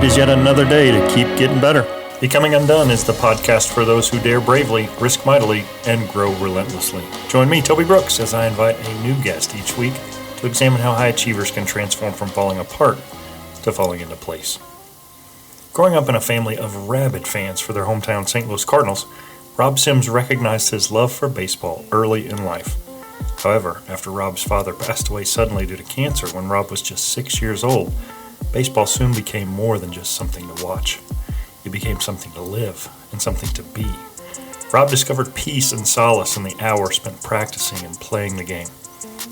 is yet another day to keep getting better. Becoming Undone is the podcast for those who dare bravely, risk mightily, and grow relentlessly. Join me, Toby Brooks, as I invite a new guest each week to examine how high achievers can transform from falling apart to falling into place. Growing up in a family of rabid fans for their hometown St. Louis Cardinals, Rob Sims recognized his love for baseball early in life. However, after Rob's father passed away suddenly due to cancer when Rob was just 6 years old, baseball soon became more than just something to watch. It became something to live and something to be. Rob discovered peace and solace in the hour spent practicing and playing the game.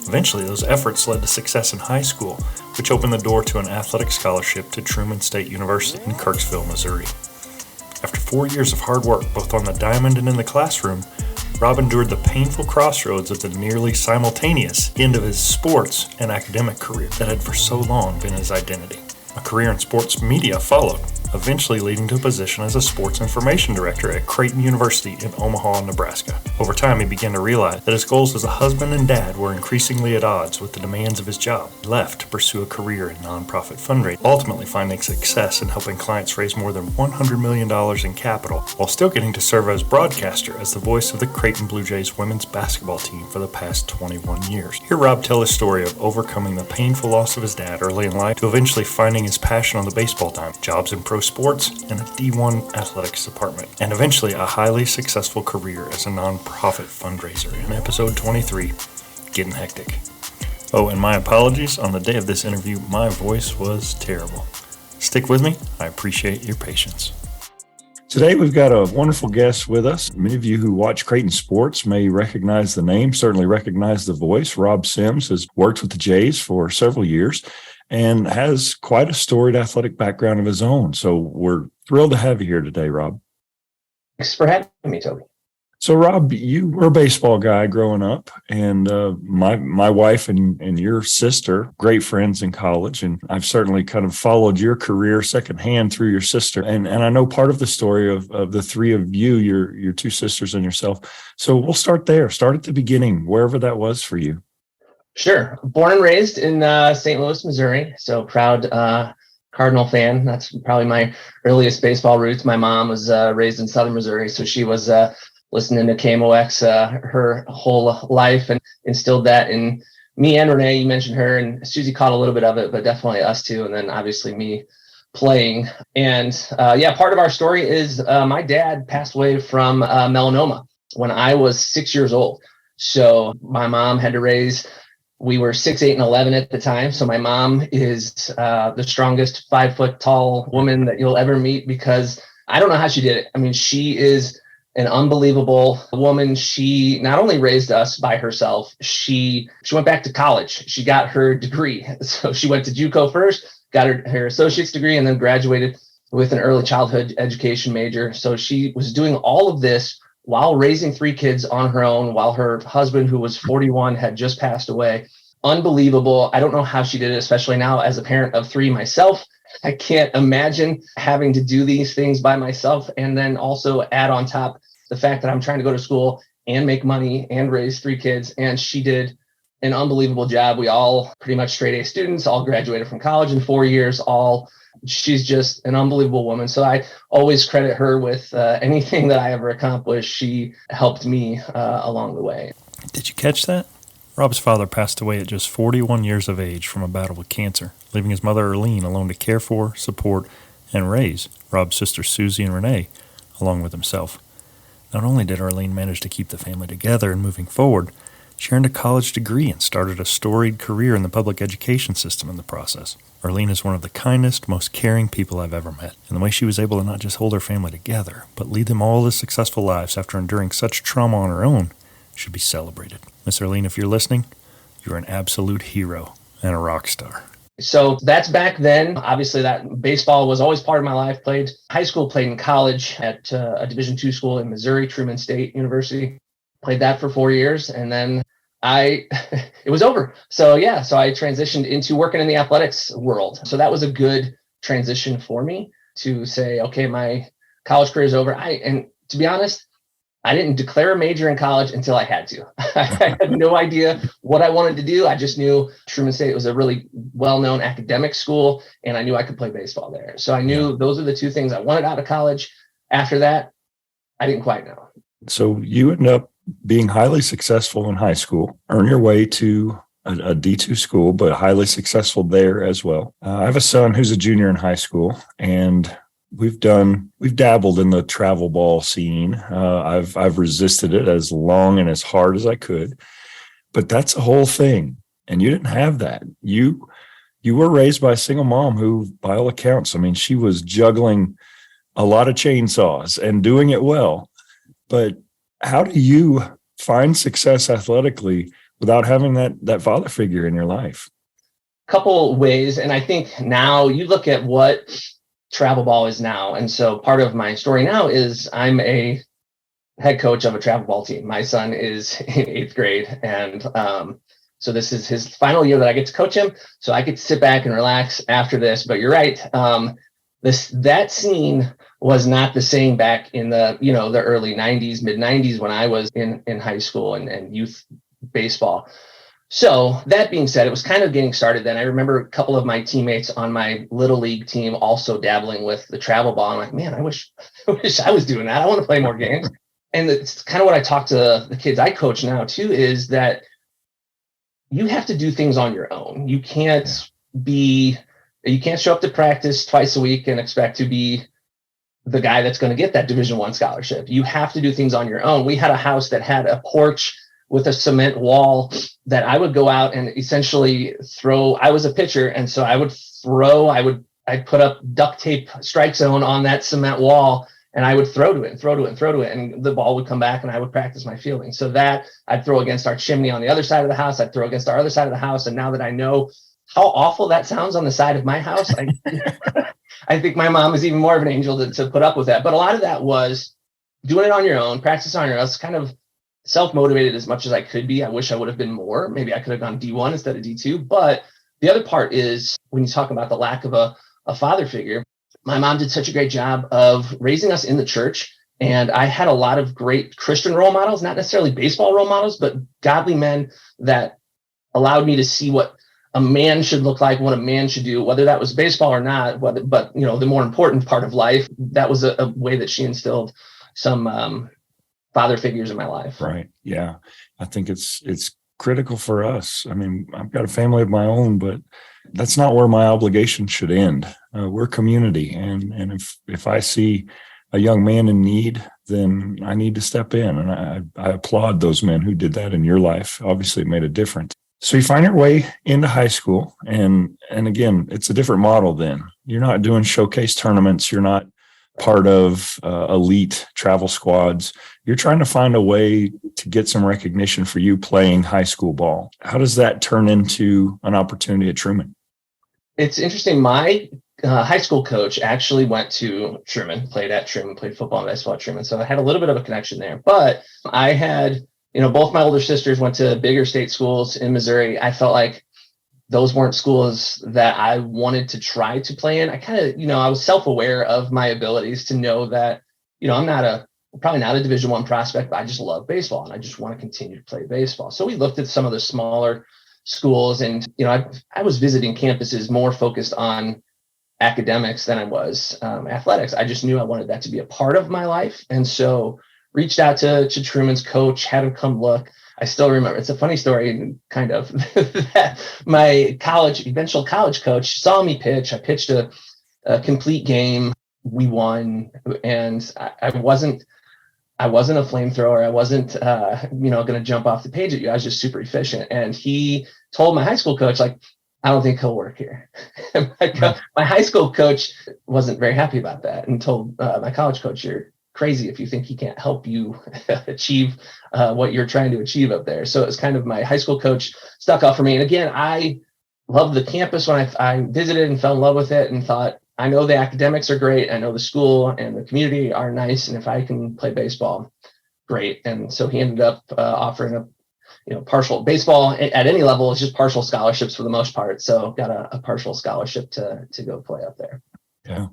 Eventually, those efforts led to success in high school, which opened the door to an athletic scholarship to Truman State University in Kirksville, Missouri. After 4 years of hard work, both on the diamond and in the classroom, Rob endured the painful crossroads of the nearly simultaneous end of his sports and academic career that had for so long been his identity. A career in sports media followed, eventually leading to a position as a sports information director at Creighton University in Omaha, Nebraska. Over time, he began to realize that his goals as a husband and dad were increasingly at odds with the demands of his job. He left to pursue a career in nonprofit fundraising, ultimately finding success in helping clients raise more than $100 million in capital, while still getting to serve as broadcaster as the voice of the Creighton Bluejays women's basketball team for the past 21 years. Hear Rob tell his story of overcoming the painful loss of his dad early in life to eventually finding his passion on the baseball diamond, jobs in pro sports, and a D1 athletics department, and eventually a highly successful career as a nonprofit fundraiser in episode 23, Getting Hectic. Oh, and my apologies, on the day of this interview, my voice was terrible. Stick with me, I appreciate your patience. Today we've got a wonderful guest with us. Many of you who watch Creighton sports may recognize the name, certainly recognize the voice. Rob Sims has worked with the Jays for several years and has quite a storied athletic background of his own. So we're thrilled to have you here today, Rob. Thanks for having me, Toby. So, Rob, you were a baseball guy growing up, and my wife and your sister, great friends in college, and I've certainly kind of followed your career secondhand through your sister. And I know part of the story of the three of you, your two sisters and yourself. So we'll start there. Start at the beginning, wherever that was for you. Sure. Born and raised in St. Louis, Missouri. So proud Cardinal fan. That's probably my earliest baseball roots. My mom was raised in Southern Missouri, so she was listening to KMOX her whole life and instilled that in me and Renee. You mentioned her, and Susie caught a little bit of it, but definitely us too. And then obviously me playing. And part of our story is my dad passed away from melanoma when I was 6 years old. So my mom had to raise. We were 6'8" and 11 at the time. So my mom is the strongest 5 foot tall woman that you'll ever meet, because I don't know how she did it. I mean, she is an unbelievable woman. She not only raised us by herself, she went back to college. She got her degree. So she went to JUCO first, got her associate's degree, and then graduated with an early childhood education major. So she was doing all of this while raising 3 kids on her own, while her husband, who was 41, had just passed away. Unbelievable. I don't know how she did it, especially now as a parent of 3 myself. I can't imagine having to do these things by myself, and then also add on top the fact that I'm trying to go to school and make money and raise 3 kids. And she did an unbelievable job. We all pretty much straight A students, all graduated from college in 4 years, she's just an unbelievable woman. So I always credit her with anything that I ever accomplished. She helped me along the way. Did you catch that? Rob's father passed away at just 41 years of age from a battle with cancer, leaving his mother Erlene alone to care for, support, and raise Rob's sisters Susie and Renee, along with himself. Not only did Erlene manage to keep the family together and moving forward, she earned a college degree and started a storied career in the public education system in the process. Erlene is one of the kindest, most caring people I've ever met, and the way she was able to not just hold her family together, but lead them all to successful lives after enduring such trauma on her own should be celebrated. Miss Erlene, if you're listening, you're an absolute hero and a rock star. So that's back then. Obviously, that baseball was always part of my life. Played high school, played in college at a Division II school in Missouri, Truman State University. Played that for 4 years, and then it was over. So I transitioned into working in the athletics world. So that was a good transition for me to say, okay, my college career is over. And to be honest, I didn't declare a major in college until I had to. I had no idea what I wanted to do. I just knew Truman State was a really well-known academic school, and I knew I could play baseball there. So I knew those are the two things I wanted out of college. After that, I didn't quite know. So you ended up being highly successful in high school, earn your way to a D2 school, but highly successful there as well. I have a son who's a junior in high school, and we've dabbled in the travel ball scene. I've resisted it as long and as hard as I could, but that's a whole thing. And you didn't have that. You were raised by a single mom who, by all accounts, I mean, she was juggling a lot of chainsaws and doing it well. But how do you find success athletically without having that father figure in your life? Couple ways. And I think now you look at what travel ball is now. And so part of my story now is I'm a head coach of a travel ball team. My son is in 8th grade. And so this is his final year that I get to coach him. So I get to sit back and relax after this. But you're right. That scene was not the same back in the early 90s, mid 90s when I was in high school and youth baseball. So that being said, it was kind of getting started then. I remember a couple of my teammates on my little league team also dabbling with the travel ball. I'm like, man, I wish I was doing that. I want to play more games. And it's kind of what I talk to the kids I coach now too, is that you have to do things on your own. You can't show up to practice twice a week and expect to be the guy that's going to get that Division I scholarship. You have to do things on your own. We had a house that had a porch with a cement wall that I would go out and essentially throw. I was a pitcher, and so I'd put up duct tape strike zone on that cement wall, and I would throw to it, and the ball would come back, and I would practice my fielding. So that I'd throw against our chimney on the other side of the house. I'd throw against our other side of the house. And now that I know how awful that sounds on the side of my house, I think my mom is even more of an angel to put up with that. But a lot of that was doing it on your own, practice on your own. It's kind of self-motivated as much as I could be. I wish I would have been more. Maybe I could have gone D1 instead of D2. But the other part is when you talk about the lack of a father figure, my mom did such a great job of raising us in the church. And I had a lot of great Christian role models, not necessarily baseball role models, but godly men that allowed me to see what a man should look like, what a man should do, whether that was baseball or not. But the more important part of life, that was a way that she instilled some father figures in my life. Right. Yeah. I think it's critical for us. I mean, I've got a family of my own, but that's not where my obligation should end. We're community. And if I see a young man in need, then I need to step in. And I applaud those men who did that in your life. Obviously, it made a difference. So you find your way into high school. And again, it's a different model then. You're not doing showcase tournaments. You're not part of elite travel squads. You're trying to find a way to get some recognition for you playing high school ball. How does that turn into an opportunity at Truman? It's interesting. My high school coach actually went to Truman, played football and baseball at Truman. So I had a little bit of a connection there. But I had, both my older sisters went to bigger state schools in Missouri. I felt like those weren't schools that I wanted to try to play in. I kind of, I was self-aware of my abilities to know that, I'm probably not a Division I prospect, but I just love baseball and I just want to continue to play baseball. So we looked at some of the smaller schools and, I was visiting campuses more focused on academics than I was athletics. I just knew I wanted that to be a part of my life. And so reached out to Truman's coach, had him come look. I still remember, it's a funny story, kind of, that my eventual college coach saw me pitch. I pitched a complete game. We won. And I wasn't a flamethrower. I wasn't, going to jump off the page at you. I was just super efficient. And he told my high school coach, like, I don't think he'll work here. My high school coach wasn't very happy about that and told my college coach, you're crazy if you think he can't help you achieve what you're trying to achieve up there. So it was kind of my high school coach stuck up for me. And again, I loved the campus when I visited and fell in love with it and thought, I know the academics are great. I know the school and the community are nice. And if I can play baseball, great. And so he ended up offering partial baseball at any level is just partial scholarships for the most part. So got a partial scholarship to go play up there. Yeah.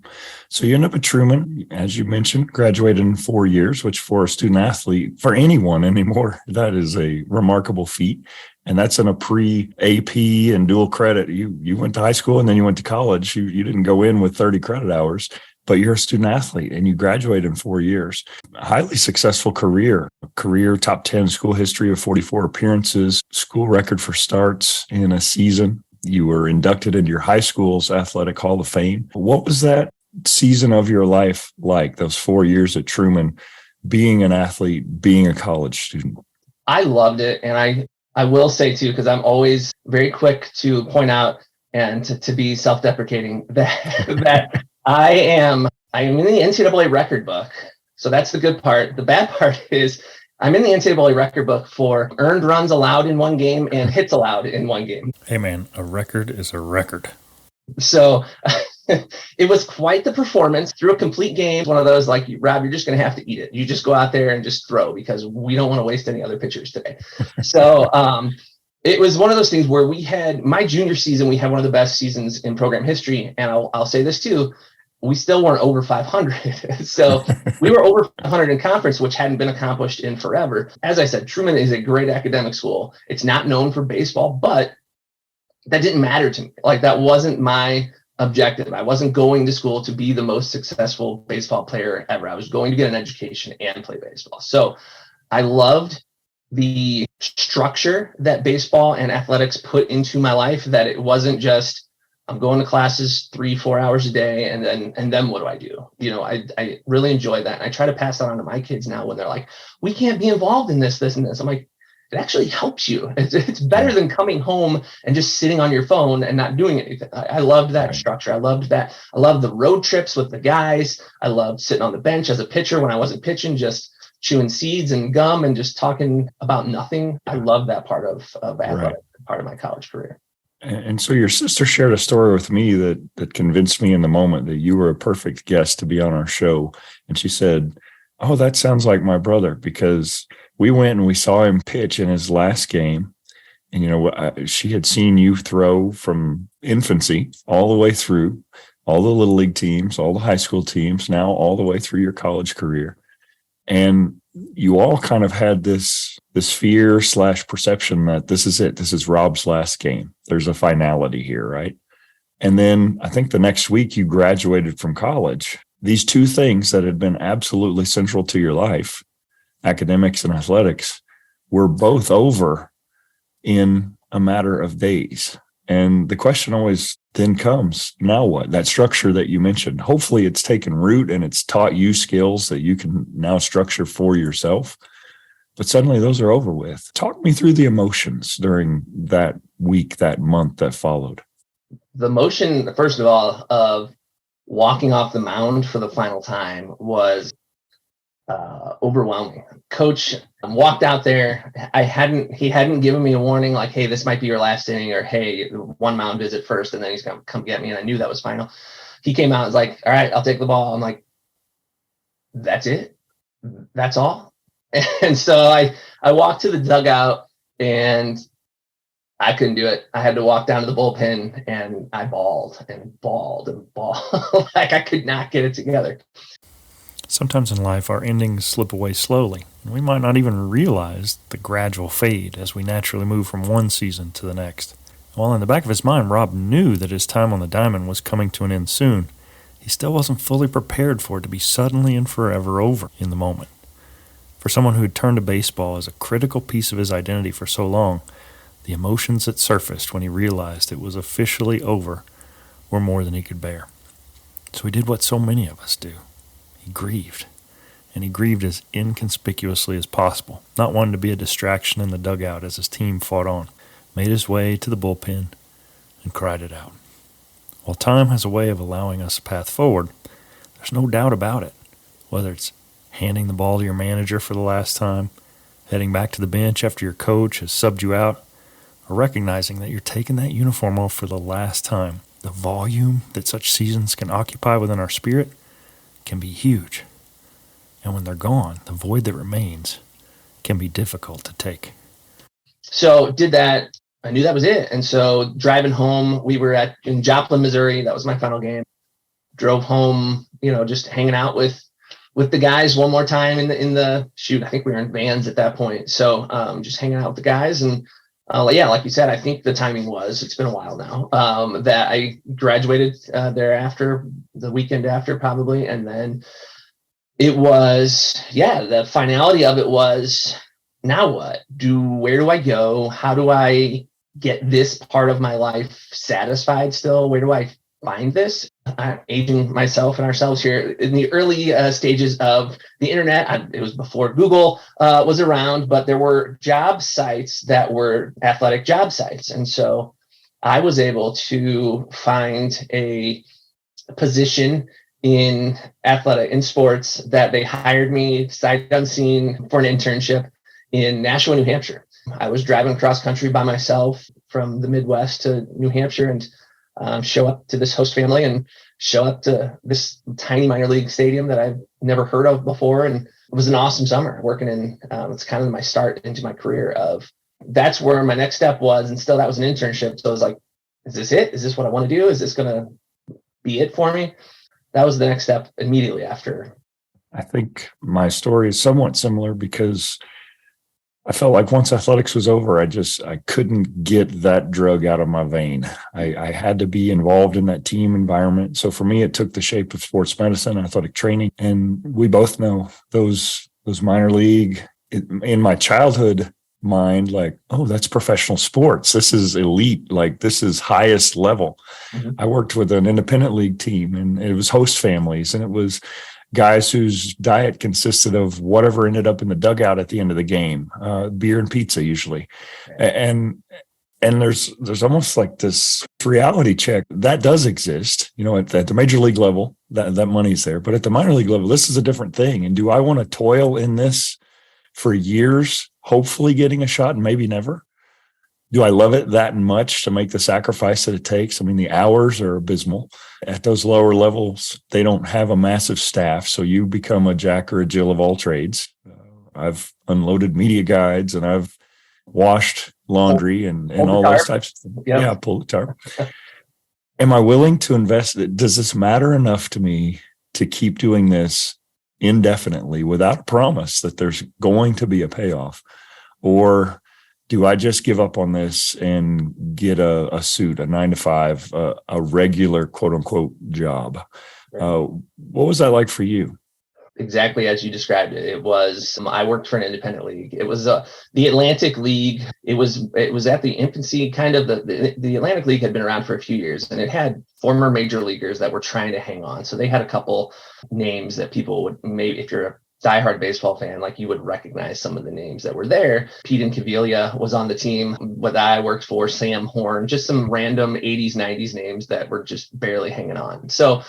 So you end up at Truman, as you mentioned, graduated in 4 years, which for a student athlete, for anyone anymore, that is a remarkable feat. And that's in a pre-AP and dual credit. You went to high school and then you went to college. You didn't go in with 30 credit hours, but you're a student athlete and you graduated in 4 years. A highly successful career, top 10 school history of 44 appearances, school record for starts in a season. You were inducted into your high school's Athletic Hall of Fame. What was that season of your life like, those 4 years at Truman, being an athlete, being a college student? I loved it. And I will say too, because I'm always very quick to point out and to be self-deprecating that I am in the NCAA record book. So that's the good part. The bad part is I'm in the NCAA record book for earned runs allowed in one game and hits allowed in one game. Hey man, a record is a record. So it was quite the performance through a complete game. One of those like, Rob, you're just going to have to eat it. You just go out there and just throw because we don't want to waste any other pitchers today. So it was one of those things where we had my junior season, we had one of the best seasons in program history. And I'll say this too. We still weren't over 500. So we were over 500 in conference, which hadn't been accomplished in forever. As I said, Truman is a great academic school. It's not known for baseball, but that didn't matter to me. Like that wasn't my objective. I wasn't going to school to be the most successful baseball player ever. I was going to get an education and play baseball. So I loved the structure that baseball and athletics put into my life, that it wasn't just, I'm going to classes 3-4 hours a day. And then what do I do? I really enjoy that. And I try to pass that on to my kids now when they're like, we can't be involved in this, and this. I'm like, it actually helps you. It's better than coming home and just sitting on your phone and not doing anything. I loved that structure. I loved that. I loved the road trips with the guys. I loved sitting on the bench as a pitcher when I wasn't pitching, just chewing seeds and gum and just talking about nothing. I love that part of athletics, part of my college career. And so your sister shared a story with me that convinced me in the moment that you were a perfect guest to be on our show. And she said, oh, that sounds like my brother, because we went and we saw him pitch in his last game. And, she had seen you throw from infancy all the way through all the little league teams, all the high school teams, now all the way through your college career. And you all kind of had this fear / perception that this is it. This is Rob's last game. There's a finality here, right? And then I think the next week you graduated from college. These two things that had been absolutely central to your life, academics and athletics, were both over in a matter of days. And the question always then comes, now what? That structure that you mentioned, hopefully it's taken root and it's taught you skills that you can now structure for yourself. But suddenly those are over with. Talk me through the emotions during that week, that month that followed. The emotion, first of all, of walking off the mound for the final time was overwhelming. Coach walked out there. He hadn't given me a warning like, hey, this might be your last inning, or hey, one mound visit first, and then he's going to come get me. And I knew that was final. He came out and was like, all right, I'll take the ball. I'm like, that's it? That's all? And so I walked to the dugout and I couldn't do it. I had to walk down to the bullpen and I bawled and bawled and bawled. Like I could not get it together. Sometimes in life, our endings slip away slowly, and we might not even realize the gradual fade as we naturally move from one season to the next. While in the back of his mind, Rob knew that his time on the diamond was coming to an end soon, he still wasn't fully prepared for it to be suddenly and forever over in the moment. For someone who had turned to baseball as a critical piece of his identity for so long, the emotions that surfaced when he realized it was officially over were more than he could bear. So he did what so many of us do. He grieved, and he grieved as inconspicuously as possible, not wanting to be a distraction in the dugout as his team fought on, made his way to the bullpen, and cried it out. While time has a way of allowing us a path forward, there's no doubt about it, whether it's handing the ball to your manager for the last time, heading back to the bench after your coach has subbed you out, or recognizing that you're taking that uniform off for the last time. The volume that such seasons can occupy within our spirit can be huge. And when they're gone, the void that remains can be difficult to take. So did that. I knew that was it. And so driving home, we were in Joplin, Missouri. That was my final game. drove home, just hanging out with the guys one more time in the shoot. I think we were in vans at that point. So just hanging out with the guys. And like you said, I think the timing it's been a while now, that I graduated thereafter, the weekend after probably. And then it was, the finality of it was, now what? Where do I go? How do I get this part of my life satisfied still? Where do I find this? I'm aging myself and ourselves here in the early stages of the internet. It was before Google was around, but there were job sites that were athletic job sites. And so I was able to find a position in sports that they hired me sight unseen for an internship in Nashua, New Hampshire. I was driving cross country by myself from the Midwest to New Hampshire and show up to this host family and show up to this tiny minor league stadium that I've never heard of before. And it was an awesome summer working in, it's kind of my start into my career that's where my next step was. And still that was an internship. So I was like, is this it? Is this what I want to do? Is this going to be it for me? That was the next step immediately after. I think my story is somewhat similar because I felt like once athletics was over, I couldn't get that drug out of my vein. I had to be involved in that team environment. So for me, it took the shape of sports medicine, athletic training. And we both know those minor league, in my childhood mind, like, oh, that's professional sports. This is elite. Like, this is highest level. Mm-hmm. I worked with an independent league team, and it was host families, and it was guys whose diet consisted of whatever ended up in the dugout at the end of the game, beer and pizza usually. And there's almost like this reality check that does exist, at the major league level, that money's there. But at the minor league level, this is a different thing. And do I want to toil in this for years, hopefully getting a shot and maybe never? Do I love it that much to make the sacrifice that it takes? I mean, the hours are abysmal. At those lower levels, they don't have a massive staff, so you become a Jack or a Jill of all trades. I've unloaded media guides, and I've washed laundry and all those types of things. Yeah, pull the tarp. Am I willing to invest? Does this matter enough to me to keep doing this indefinitely without a promise that there's going to be a payoff? Or do I just give up on this and get a suit, a 9-to-5, a regular quote unquote job? Right. What was that like for you? Exactly as you described it. It was, I worked for an independent league. It was the Atlantic League. It was at the infancy, kind of the Atlantic League had been around for a few years, and it had former major leaguers that were trying to hang on. So they had a couple names that people would, maybe if you're a diehard baseball fan, like, you would recognize some of the names that were there. Pete Incaviglia was on the team that I worked for, Sam Horn, just some random 80s, 90s names that were just barely hanging on. So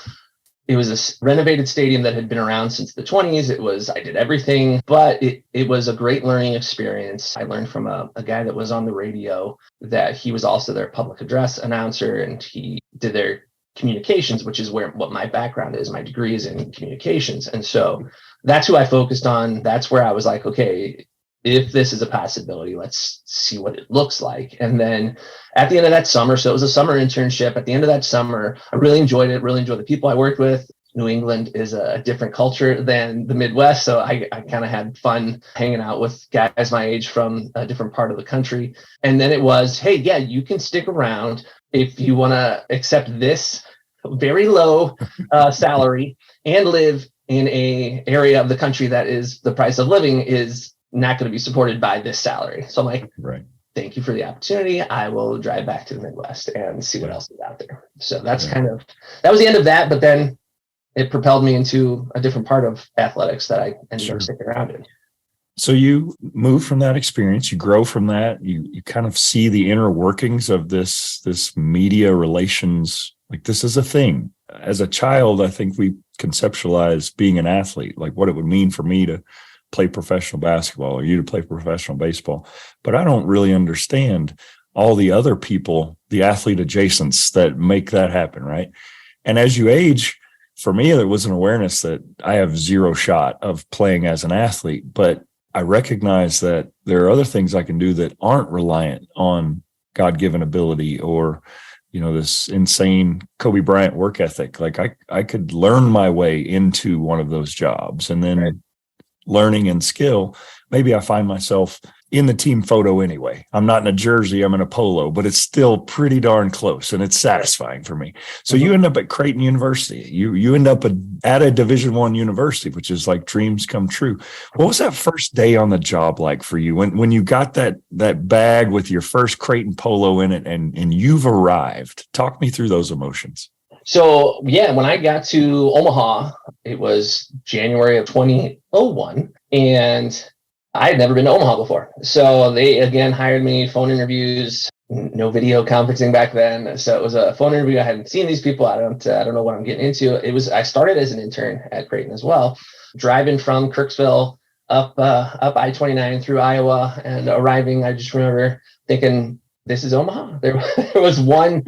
it was a renovated stadium that had been around since the 20s. I did everything, but it was a great learning experience. I learned from a guy that was on the radio that he was also their public address announcer, and he did their communications, which is what my background is. My degree is in communications. And so that's who I focused on. That's where I was like, okay, if this is a possibility, let's see what it looks like. And then at the end of that summer, so it was a summer internship. At the end of that summer, I really enjoyed it, really enjoyed the people I worked with. New England is a different culture than the Midwest. So I kind of had fun hanging out with guys my age from a different part of the country. And then it was, hey, yeah, you can stick around if you want to accept this very low salary and live in a area of the country that is, the price of living is not going to be supported by this salary. So I'm like, right, thank you for the opportunity. I will drive back to the Midwest and see what else is out there. So that's that was the end of that. But then it propelled me into a different part of athletics that I ended up sticking around in. So you move from that experience, you grow from that, you kind of see the inner workings of this media relations. Like, this is a thing. As a child, I think we conceptualize being an athlete, like what it would mean for me to play professional basketball or you to play professional baseball. But I don't really understand all the other people, the athlete adjacents that make that happen, right? And as you age, for me, there was an awareness that I have zero shot of playing as an athlete, but I recognize that there are other things I can do that aren't reliant on God-given ability or this insane Kobe Bryant work ethic. Like I could learn my way into one of those jobs, and then Right. learning and skill, maybe I find myself in the team photo anyway. I'm not in a jersey, I'm in a polo, but it's still pretty darn close and it's satisfying for me. So you end up at Creighton University. You end up at a Division I university, which is like dreams come true. What was that first day on the job like for you when you got that bag with your first Creighton polo in it and you've arrived? Talk me through those emotions. So yeah, when I got to Omaha, it was January of 2001, and I had never been to Omaha before. So they again hired me, phone interviews, no video conferencing back then. So it was a phone interview. I hadn't seen these people. I don't know what I'm getting into. I started as an intern at Creighton as well, driving from Kirksville up I-29 through Iowa, and arriving. I just remember thinking, this is Omaha. There was one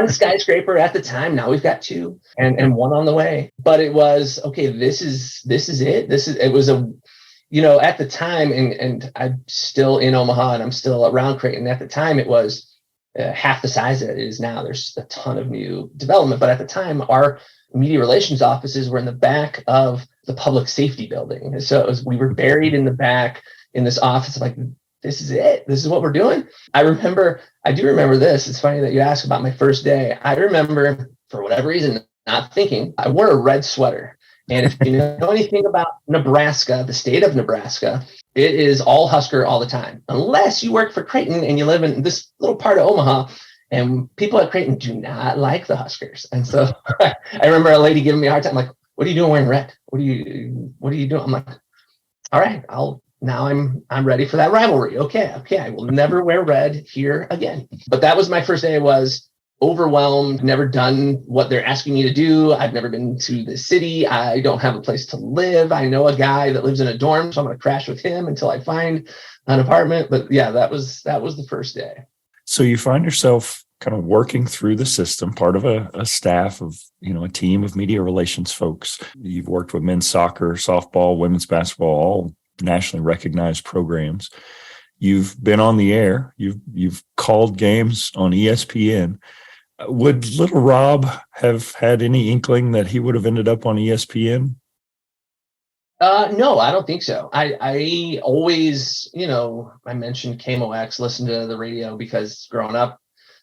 skyscraper at the time. Now we've got two, and one on the way. But it was okay. This is it. It was at the time, and I'm still in Omaha, and I'm still around Creighton. At the time, it was half the size that it is now. There's a ton of new development, but at the time, our media relations offices were in the back of the public safety building. So we were buried in the back in this office, like, this is it. This is what we're doing. I do remember this. It's funny that you asked about my first day. I remember, for whatever reason, not thinking, I wore a red sweater. And if you know anything about Nebraska, the state of Nebraska, it is all Husker all the time, unless you work for Creighton and you live in this little part of Omaha. And people at Creighton do not like the Huskers. And so I remember a lady giving me a hard time, like, what are you doing wearing red? What are you doing? I'm like, all right, I'm ready for that rivalry. Okay. I will never wear red here again. But that was my first day. I was overwhelmed, never done what they're asking me to do. I've never been to the city. I don't have a place to live. I know a guy that lives in a dorm, so I'm going to crash with him until I find an apartment. But yeah, that was the first day. So you find yourself kind of working through the system, part of a staff of, a team of media relations folks. You've worked with men's soccer, softball, women's basketball, all nationally recognized programs. You've been on the air. You've called games on ESPN. Would little Rob have had any inkling that he would have ended up on ESPN? No, I don't think so. I always, I mentioned KMOX, listened to the radio because growing up,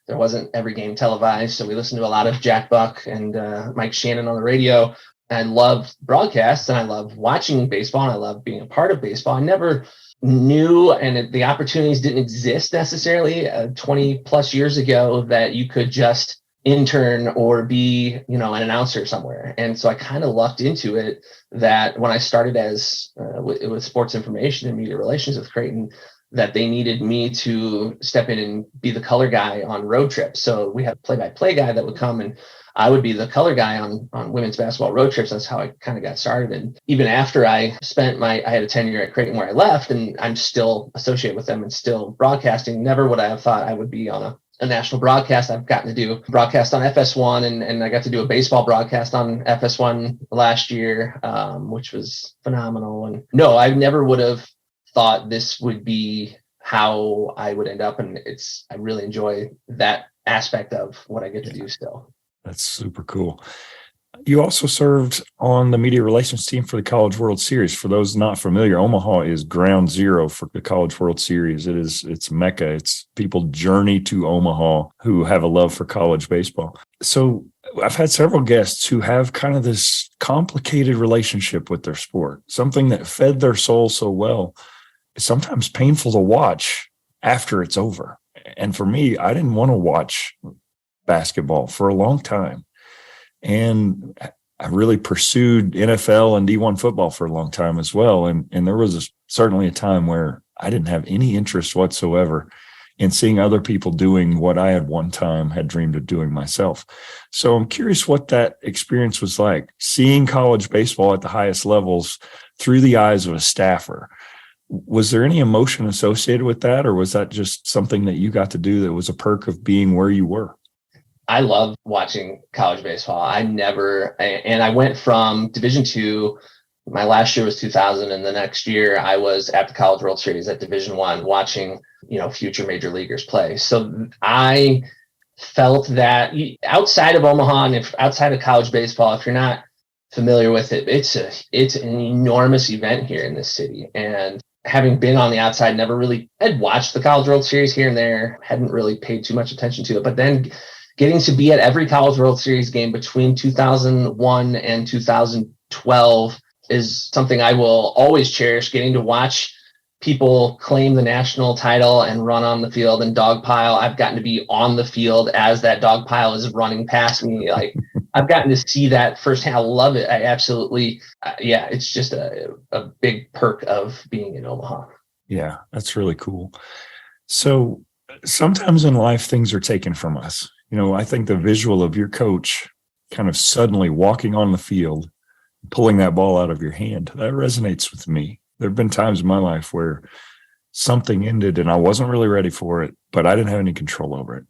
there wasn't every game televised. So we listened to a lot of Jack Buck and Mike Shannon on the radio. I love broadcasts, and I love watching baseball, and I love being a part of baseball. I never knew, and the opportunities didn't exist necessarily 20 plus years ago, that you could just intern or be, an announcer somewhere. And so I kind of lucked into it, that when I started as with sports information and media relations with Creighton, that they needed me to step in and be the color guy on road trips. So we had a play-by-play guy that would come, and I would be the color guy on women's basketball road trips. That's how I kind of got started. And even after I had a tenure at Creighton where I left, and I'm still associated with them and still broadcasting. Never would I have thought I would be on a national broadcast. I've gotten to do broadcast on FS1, and I got to do a baseball broadcast on FS1 last year, which was phenomenal. And no, I never would have thought this would be how I would end up. And I really enjoy that aspect of what I get to do still. That's super cool. You also served on the media relations team for the College World Series. For those not familiar, Omaha is ground zero for the College World Series. It's Mecca. It's people journey to Omaha who have a love for college baseball. So I've had several guests who have kind of this complicated relationship with their sport, something that fed their soul so well. It's sometimes painful to watch after it's over. And for me, I didn't want to watch basketball for a long time. And I really pursued NFL and D1 football for a long time as well. And there was certainly a time where I didn't have any interest whatsoever in seeing other people doing what I had one time had dreamed of doing myself. So I'm curious what that experience was like, seeing college baseball at the highest levels through the eyes of a staffer. Was there any emotion associated with that, or was that just something that you got to do that was a perk of being where you were? I love watching college baseball. I went from Division II. My last year was 2000, and the next year I was at the College World Series at Division I, watching, future major leaguers play. So I felt that outside of Omaha and outside of college baseball, if you're not familiar with it, it's an enormous event here in this city. And having been on the outside, never really had watched the College World Series here and there, hadn't really paid too much attention to it. But then getting to be at every College World Series game between 2001 and 2012 is something I will always cherish. Getting to watch people claim the national title and run on the field and dogpile. I've gotten to be on the field as that dogpile is running past me. Like, I've gotten to see that firsthand. I love it. I absolutely, it's just a big perk of being in Omaha. Yeah, that's really cool. So sometimes in life, things are taken from us. I think the visual of your coach kind of suddenly walking on the field, pulling that ball out of your hand, that resonates with me. There have been times in my life where something ended and I wasn't really ready for it, but I didn't have any control over it.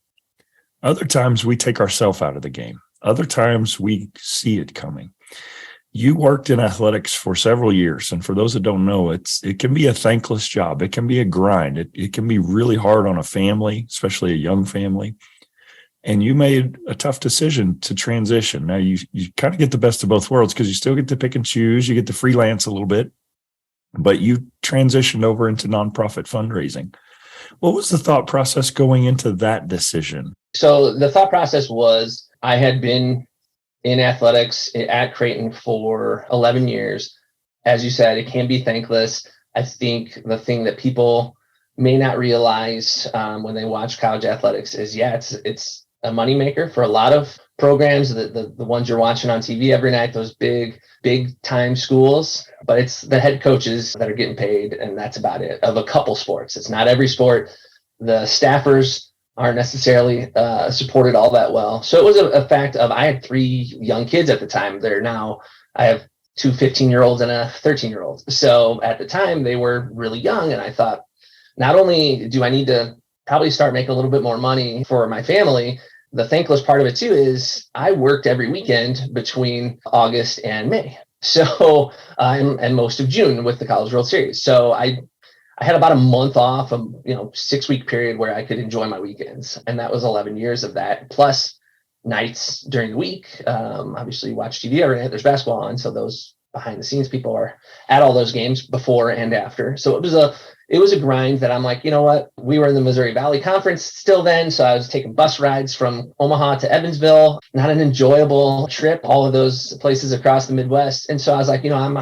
Other times we take ourselves out of the game. Other times we see it coming. You worked in athletics for several years. And for those that don't know, it can be a thankless job. It can be a grind. It can be really hard on a family, especially a young family. And you made a tough decision to transition. Now you kind of get the best of both worlds because you still get to pick and choose. You get to freelance a little bit, but you transitioned over into nonprofit fundraising. What was the thought process going into that decision? So the thought process was I had been in athletics at Creighton for 11 years. As you said, it can be thankless. I think the thing that people may not realize when they watch college athletics is, it's a moneymaker for a lot of programs, the ones you're watching on TV every night, those big time schools, but it's the head coaches that are getting paid, and that's about it, of a couple sports. It's not every sport. The staffers aren't necessarily supported all that well. So it was a fact of, I had 3 young kids at the time. I have 2 15-year-olds and a 13-year-old. So at the time they were really young, and I thought, not only do I need to probably start making a little bit more money for my family, the thankless part of it too is I worked every weekend between August and May. So, and most of June with the College World Series. So I had about a month off, a 6-week period where I could enjoy my weekends. And that was 11 years of that, plus nights during the week. Obviously you watch TV every night, there's basketball on. So those behind the scenes people are at all those games before and after. So it was a grind that I'm like, you know what? We were in the Missouri Valley Conference still then. So I was taking bus rides from Omaha to Evansville, not an enjoyable trip, all of those places across the Midwest. And so I was like, I'm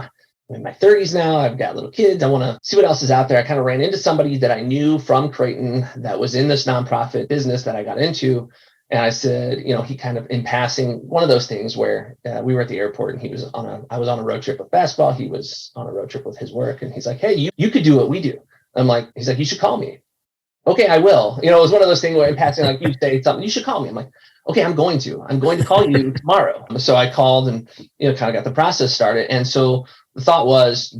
in my 30s now. I've got little kids. I want to see what else is out there. I kind of ran into somebody that I knew from Creighton that was in this nonprofit business that I got into. And I said, he kind of in passing, one of those things where we were at the airport and I was on a road trip with basketball. He was on a road trip with his work. And he's like, hey, you could do what we do. He's like, you should call me. Okay, I will. It was one of those things where in passing, like, you say something, you should call me. I'm like, okay, I'm going to call you tomorrow. So I called and, kind of got the process started. And so the thought was,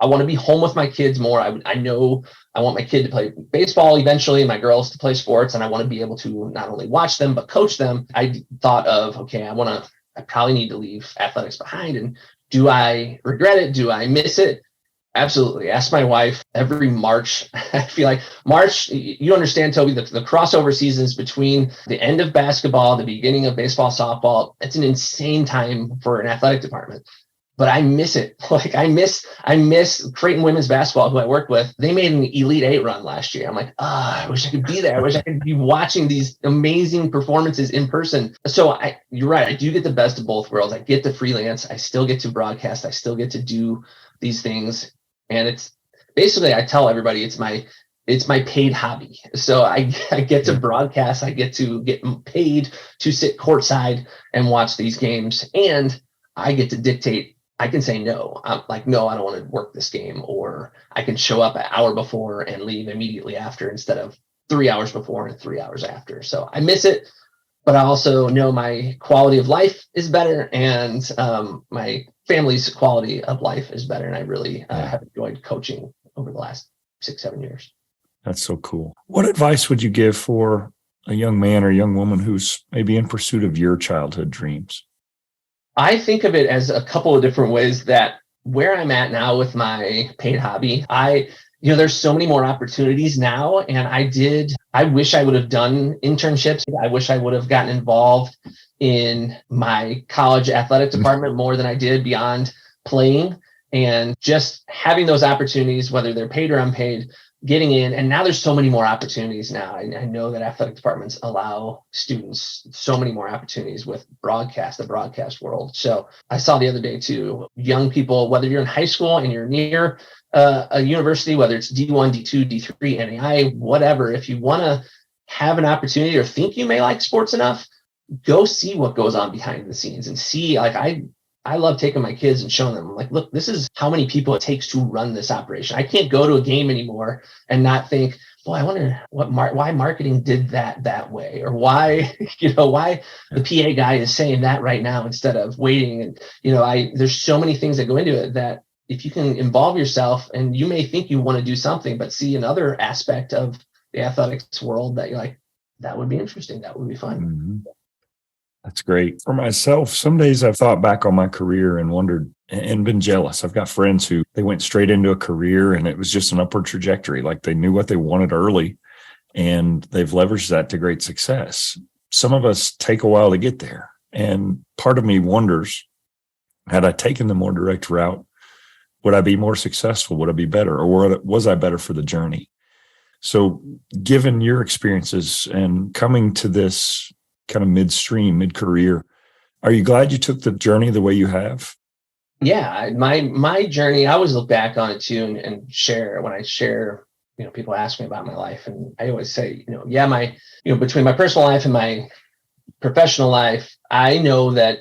I want to be home with my kids more. I know I want my kid to play baseball eventually, my girls to play sports, and I want to be able to not only watch them, but coach them. I thought of, okay, I probably need to leave athletics behind. And do I regret it? Do I miss it? Absolutely. Ask my wife every March. I feel like March, you understand, Toby, the crossover seasons between the end of basketball, the beginning of baseball, softball. It's an insane time for an athletic department. But I miss it. Like I miss Creighton women's basketball, who I worked with. They made an Elite 8 run last year. I'm like, I wish I could be there. I wish I could be watching these amazing performances in person. So you're right. I do get the best of both worlds. I get to freelance. I still get to broadcast. I still get to do these things. And it's basically, I tell everybody it's my paid hobby. So I get to broadcast. I get to get paid to sit courtside and watch these games. And I get to dictate. I can say no. I'm like, no, I don't want to work this game. Or I can show up an hour before and leave immediately after instead of 3 hours before and 3 hours after. So I miss it, but I also know my quality of life is better and my family's quality of life is better. And I really have enjoyed coaching over the last 6-7 years. That's so cool. What advice would you give for a young man or young woman who's maybe in pursuit of your childhood dreams? I think of it as a couple of different ways that where I'm at now with my paid hobby, there's so many more opportunities now. And I wish I would have done internships. I wish I would have gotten involved in my college athletic department more than I did beyond playing, and just having those opportunities, whether they're paid or unpaid, getting in. And now there's so many more opportunities now. I know that athletic departments allow students so many more opportunities with the broadcast world. So I saw the other day too, young people, whether you're in high school and you're near a university, whether it's D1, D2, D3, NAI, whatever, if you want to have an opportunity or think you may like sports enough, go see what goes on behind the scenes and see, like, I love taking my kids and showing them, like, look, this is how many people it takes to run this operation. I can't go to a game anymore and not think, boy, I wonder why marketing did that way, or why, why the PA guy is saying that right now instead of waiting. And, there's so many things that go into it that if you can involve yourself, and you may think you want to do something, but see another aspect of the athletics world that you're like, that would be interesting. That would be fun. Mm-hmm. That's great. For myself, some days I've thought back on my career and wondered and been jealous. I've got friends who they went straight into a career and it was just an upward trajectory. Like they knew what they wanted early and they've leveraged that to great success. Some of us take a while to get there. And part of me wonders, had I taken the more direct route, would I be more successful? Would I be better? Or was I better for the journey? So given your experiences and coming to this kind of mid-career, are you glad you took the journey the way you have? Yeah, my journey, I always look back on it too and share. When I share, people ask me about my life, and I always say, between my personal life and my professional life, I know that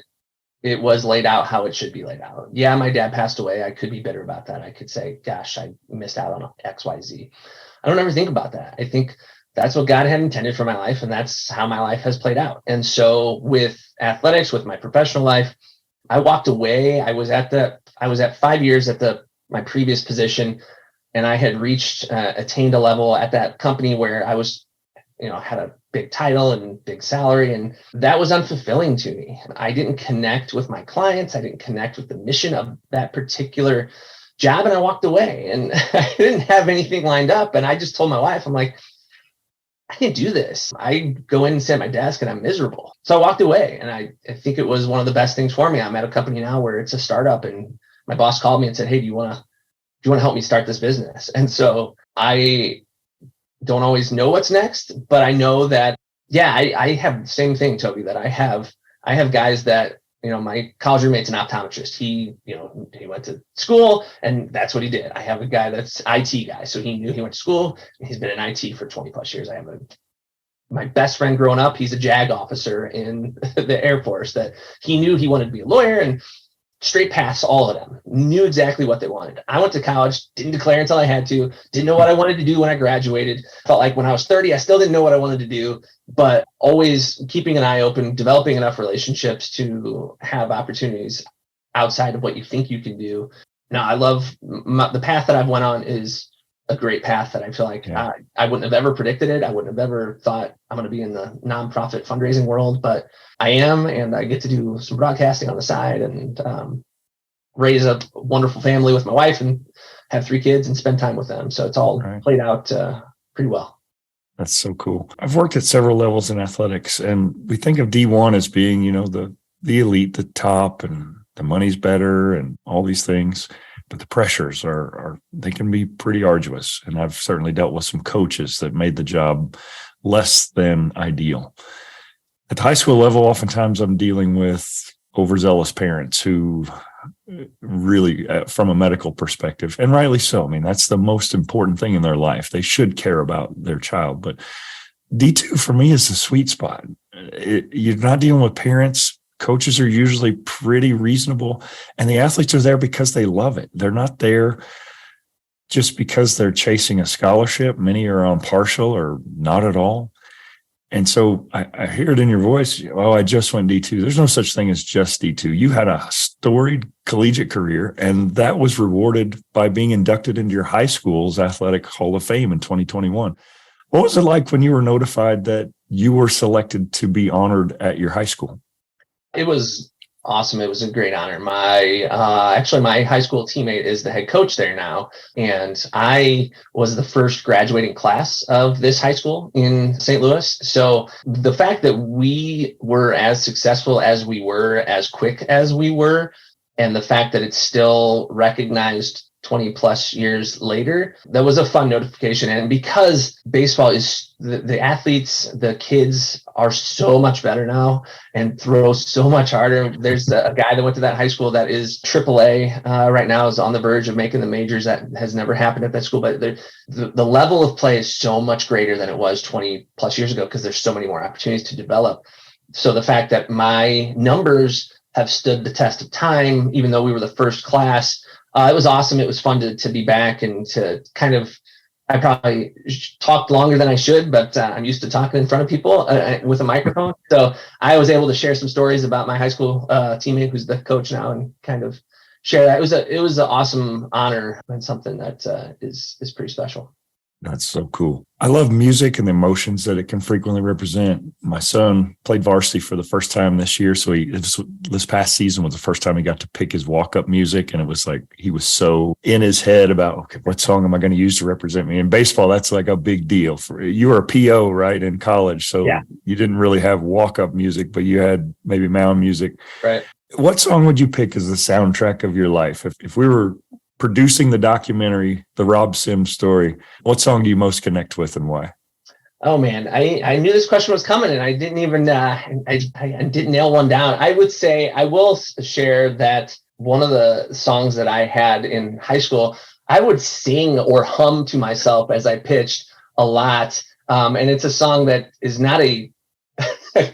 it was laid out how it should be laid out. Yeah, my dad passed away. I could be bitter about that. I could say, gosh, I missed out on X, Y, Z. I don't ever think about that. I think that's what God had intended for my life, and that's how my life has played out. And so with athletics, with my professional life, I walked away. I was at 5 years at my previous position, and I had attained a level at that company where I was, had a big title and big salary, and that was unfulfilling to me. I didn't connect with my clients. I didn't connect with the mission of that particular job, and I walked away, and I didn't have anything lined up. And I just told my wife, I'm like, I can't do this. I go in and sit at my desk and I'm miserable. So I walked away, and I think it was one of the best things for me. I'm at a company now where it's a startup, and my boss called me and said, hey, do you want to help me start this business? And so I don't always know what's next, but I know that, I have the same thing, Toby, that I have guys that, my college roommate's an optometrist. He went to school and that's what he did. I have a guy that's IT guy. So he went to school and he's been in IT for 20 plus years. I have my best friend growing up. He's a JAG officer in the Air Force that he knew he wanted to be a lawyer, and straight past all of them, knew exactly what they wanted. I went to college, didn't declare until I had to, didn't know what I wanted to do when I graduated. Felt like when I was 30, I still didn't know what I wanted to do, but always keeping an eye open, developing enough relationships to have opportunities outside of what you think you can do. Now, I love the path that I've went on is a great path that I feel like I wouldn't have ever predicted it. I wouldn't have ever thought I'm going to be in the nonprofit fundraising world, but I am, and I get to do some broadcasting on the side and raise a wonderful family with my wife and have 3 kids and spend time with them. So it's all played out pretty well. That's so cool. I've worked at several levels in athletics, and we think of D1 as being, the elite, the top, and the money's better and all these things. But the pressures they can be pretty arduous. And I've certainly dealt with some coaches that made the job less than ideal. At the high school level, oftentimes I'm dealing with overzealous parents who really, from a medical perspective, and rightly so. I mean, that's the most important thing in their life. They should care about their child. But D2 for me is the sweet spot. You're not dealing with parents. Coaches are usually pretty reasonable, and the athletes are there because they love it. They're not there just because they're chasing a scholarship. Many are on partial or not at all. And so I hear it in your voice. Oh, I just went D2. There's no such thing as just D2. You had a storied collegiate career, and that was rewarded by being inducted into your high school's athletic hall of fame in 2021. What was it like when you were notified that you were selected to be honored at your high school? It was awesome. It was a great honor. Actually, my high school teammate is the head coach there now. And I was the first graduating class of this high school in St. Louis. So the fact that we were as successful as we were, as quick as we were, and the fact that it's still recognized 20 plus years later, that was a fun notification. And because baseball is the athletes, the kids are so much better now and throw so much harder. There's a guy that went to that high school that is AAA right now, is on the verge of making the majors. That has never happened at that school. But the level of play is so much greater than it was 20 plus years ago because there's so many more opportunities to develop. So the fact that my numbers have stood the test of time, even though we were the first class, it was awesome. It was fun to be back and to kind of, I probably talked longer than I should, but I'm used to talking in front of people with a microphone. So I was able to share some stories about my high school teammate who's the coach now and kind of share that. It was an awesome honor and something that is pretty special. That's so cool. I love music and the emotions that it can frequently represent. My son played varsity for the first time this year. So this past season was the first time he got to pick his walk-up music. And it was like, he was so in his head about, okay, what song am I going to use to represent me? In baseball, that's like a big deal. You were a PO, right, in college. So yeah. You didn't really have walk-up music, but you had maybe mound music. Right. What song would you pick as the soundtrack of your life? If we were producing the documentary, The Rob Sims Story, what song do you most connect with and why? Oh man, I knew this question was coming and I didn't even, I didn't nail one down. I would say, I will share that one of the songs that I had in high school, I would sing or hum to myself as I pitched a lot. And it's a song that is not a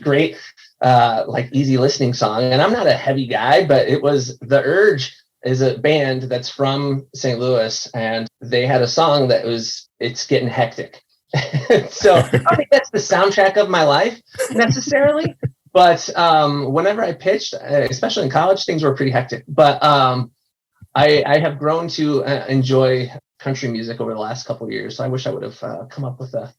great, like easy listening song. And I'm not a heavy guy, but it was The Urge is a band that's from St. Louis, and they had a song that was, It's Getting Hectic. So I don't think that's the soundtrack of my life necessarily, but whenever I pitched, especially in college, things were pretty hectic. But I have grown to enjoy country music over the last couple of years. So I wish I would have come up with a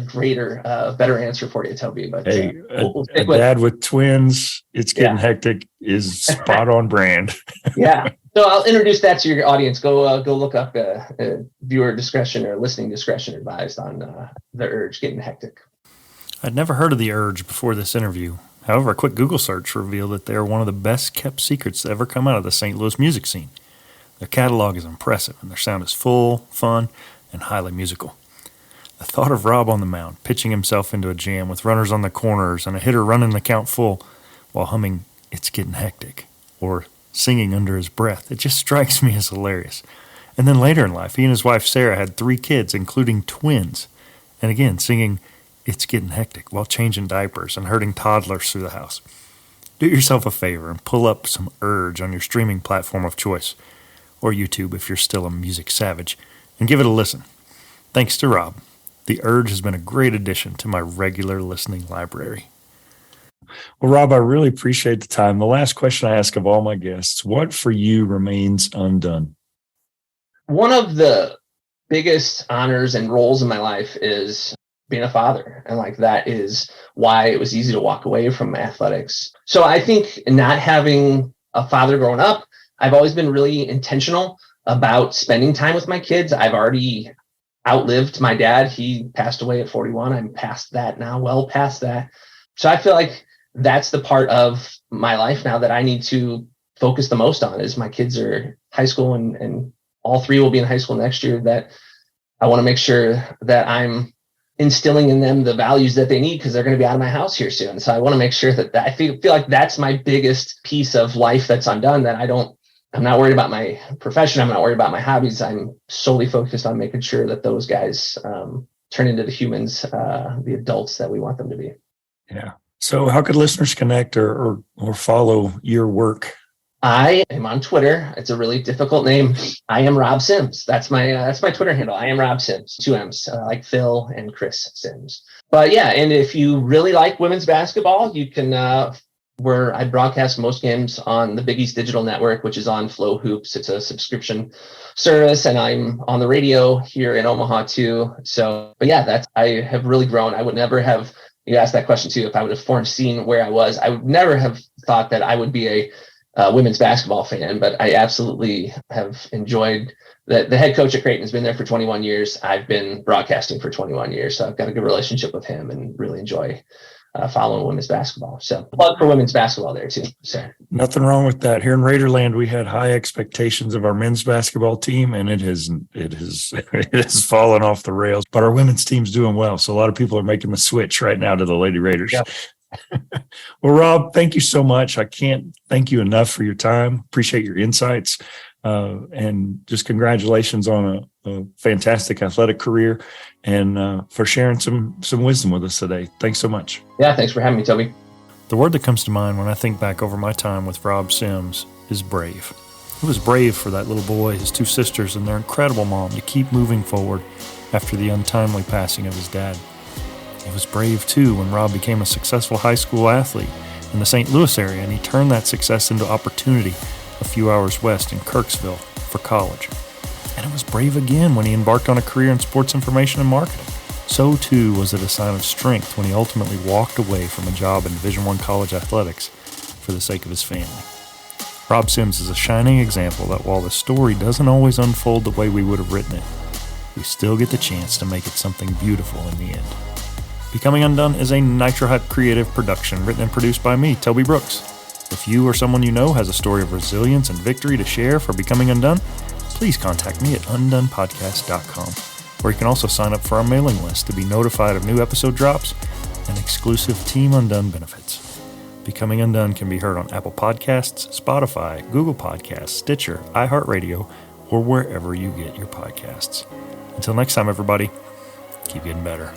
greater, better answer for you, Toby. But hey, we'll a dad with twins, It's Getting Hectic is spot on brand. Yeah. So I'll introduce that to your audience. Go look up viewer discretion or listening discretion advised on The Urge, Getting Hectic. I'd never heard of The Urge before this interview. However, a quick Google search revealed that they are one of the best kept secrets to ever come out of the St. Louis music scene. Their catalog is impressive, and their sound is full, fun, and highly musical. The thought of Rob on the mound, pitching himself into a jam with runners on the corners and a hitter running the count full while humming It's Getting Hectic, or singing under his breath, it just strikes me as hilarious. And then later in life, he and his wife Sarah had 3 kids, including twins, and again singing It's Getting Hectic while changing diapers and herding toddlers through the house. Do yourself a favor and pull up some Urge on your streaming platform of choice, or YouTube if you're still a music savage, and give it a listen. Thanks to Rob, The Urge has been a great addition to my regular listening library. Well, Rob, I really appreciate the time. The last question I ask of all my guests, what for you remains undone? One of the biggest honors and roles in my life is being a father. And like that is why it was easy to walk away from athletics. So I think not having a father growing up, I've always been really intentional about spending time with my kids. I've already outlived my dad. He passed away at 41. I'm past that now, well past that. So I feel like that's the part of my life now that I need to focus the most on is my kids are high school and all 3 will be in high school next year, that I want to make sure that I'm instilling in them the values that they need because they're going to be out of my house here soon. So I want to make sure that I feel like that's my biggest piece of life that's undone, that I'm not worried about my profession. I'm not worried about my hobbies. I'm solely focused on making sure that those guys turn into the humans, the adults that we want them to be. Yeah. So how could listeners connect or follow your work? I am on Twitter. It's a really difficult name. I am Rob Sims. That's my Twitter handle. I am Rob Sims, 2 M's, like Phil and Chris Sims. But yeah, and if you really like women's basketball, you can, where I broadcast most games on the Big East Digital Network, which is on Flow Hoops. It's a subscription service, and I'm on the radio here in Omaha too. So, but yeah, I have really grown. I would never have, you asked that question too, if I would have foreseen where I was, I would never have thought that I would be a women's basketball fan, but I absolutely have enjoyed that. The head coach at Creighton has been there for 21 years. I've been broadcasting for 21 years. So I've got a good relationship with him and really enjoy following women's basketball. So plug for women's basketball there too. So nothing wrong with that. Here in Raiderland, we had high expectations of our men's basketball team, and it has it has fallen off the rails. But our women's team's doing well. So a lot of people are making the switch right now to the Lady Raiders. Yeah. Well, Rob, thank you so much. I can't thank you enough for your time. Appreciate your insights. And just congratulations on a fantastic athletic career and for sharing some wisdom with us today. Thanks so much. Yeah, thanks for having me, Toby. The word that comes to mind when I think back over my time with Rob Sims is brave. He was brave for that little boy, his two sisters, and their incredible mom to keep moving forward after the untimely passing of his dad. He was brave, too, when Rob became a successful high school athlete in the St. Louis area, and he turned that success into opportunity a few hours west in Kirksville for college. And it was brave again when he embarked on a career in sports information and marketing. So, too, was it a sign of strength when he ultimately walked away from a job in Division I college athletics for the sake of his family. Rob Sims is a shining example that while the story doesn't always unfold the way we would have written it, we still get the chance to make it something beautiful in the end. Becoming Undone is a Nitro Hut creative production written and produced by me, Toby Brooks. If you or someone you know has a story of resilience and victory to share for Becoming Undone, please contact me at undonepodcast.com, where you can also sign up for our mailing list to be notified of new episode drops and exclusive Team Undone benefits. Becoming Undone can be heard on Apple Podcasts, Spotify, Google Podcasts, Stitcher, iHeartRadio, or wherever you get your podcasts. Until next time, everybody, keep getting better.